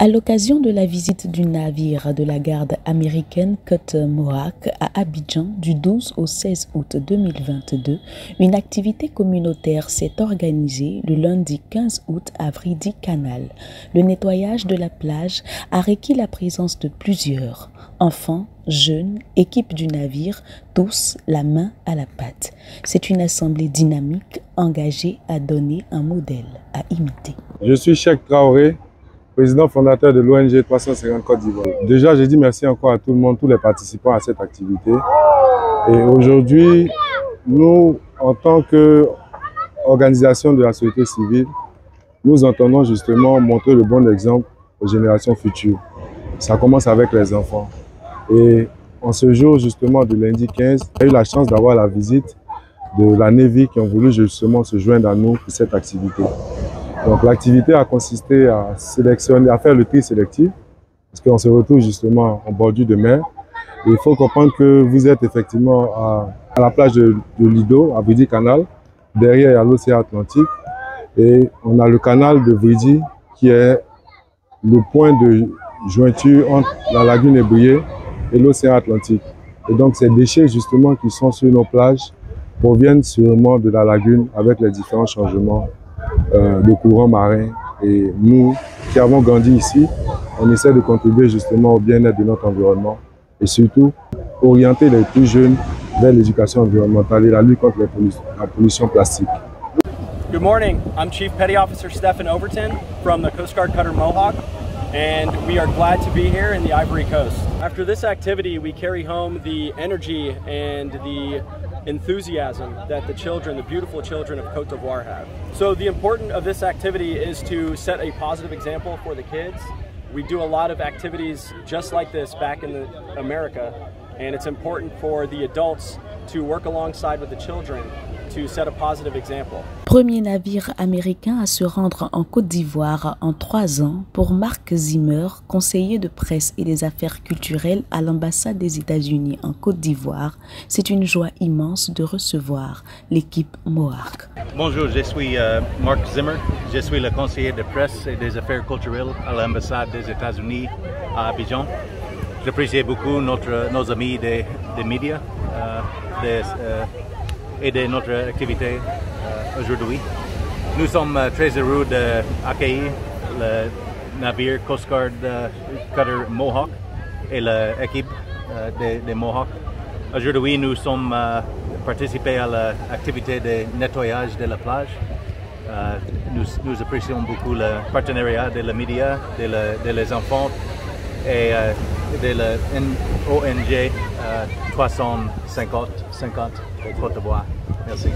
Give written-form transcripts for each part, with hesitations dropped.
À l'occasion de la visite du navire de la garde américaine Côte Mohawk à Abidjan du 12 au 16 août 2022, une activité communautaire s'est organisée le lundi 15 août à Vridi Canal. Le nettoyage de la plage a requis la présence de plusieurs enfants, jeunes, équipe du navire, tous la main à la pâte. C'est une assemblée dynamique engagée à donner un modèle à imiter. Je suis Cheikh Traoré, président fondateur de l'ONG 350 Côte d'Ivoire. Déjà, je dis merci encore à tout le monde, tous les participants à cette activité. Et aujourd'hui, nous, en tant qu'organisation de la société civile, nous entendons justement montrer le bon exemple aux générations futures. Ça commence avec les enfants. Et en ce jour justement du lundi 15, j'ai eu la chance d'avoir la visite de la Navy qui ont voulu justement se joindre à nous pour cette activité. Donc l'activité a consisté à sélectionner, à faire le tri sélectif, parce qu'on se retrouve justement en bordure de mer. Et il faut comprendre que vous êtes effectivement à la plage de Lido, à Vridi Canal. Derrière, il y a l'océan Atlantique. Et on a le canal de Vridi qui est le point de jointure entre la lagune Ébrié et l'océan Atlantique. Et donc ces déchets justement qui sont sur nos plages proviennent sûrement de la lagune avec les différents changements de courant marin. Et nous qui avons grandi ici, on essaie de contribuer justement au bien-être de notre environnement et surtout orienter les plus jeunes vers l'éducation environnementale et la lutte contre la pollution plastique. Good morning, I'm Chief Petty Officer Stephen Overton from the Coast Guard Cutter Mohawk, and we are glad to be here in the Ivory Coast. After this activity, we carry home the energy and the enthusiasm that the children, the beautiful children of Côte d'Ivoire have. So the importance of this activity is to set a positive example for the kids. We do a lot of activities just like this back in America, and it's important for the adults to work alongside with the children to set a positive example. Premier navire américain à se rendre en Côte d'Ivoire en 3 ans pour Mark Zimmer, conseiller de presse et des affaires culturelles à l'ambassade des États-Unis en Côte d'Ivoire. C'est une joie immense de recevoir l'équipe Mohawk. Bonjour, je suis Mark Zimmer. Je suis le conseiller de presse et des affaires culturelles à l'ambassade des États-Unis à Abidjan. J'apprécie beaucoup nos amis des médias et de notre activité aujourd'hui. Nous sommes très heureux d'accueillir le navire Coast Guard Cutter Mohawk et l'équipe des Mohawk. Aujourd'hui, nous sommes participés à l'activité de nettoyage de la plage. Nous apprécions beaucoup le partenariat de la média, de les enfants et de la ONG 350 Côte d'Ivoire. Merci.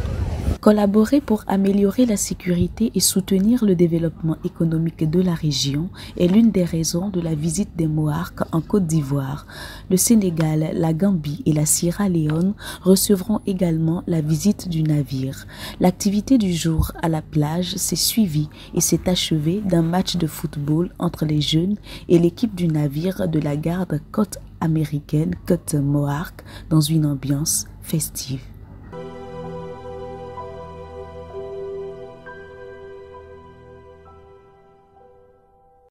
Collaborer pour améliorer la sécurité et soutenir le développement économique de la région est l'une des raisons de la visite des Mohawks en Côte d'Ivoire. Le Sénégal, la Gambie et la Sierra Leone recevront également la visite du navire. L'activité du jour à la plage s'est suivie et s'est achevée d'un match de football entre les jeunes et l'équipe du navire de la garde côte américaine Côte Mohawk dans une ambiance festive.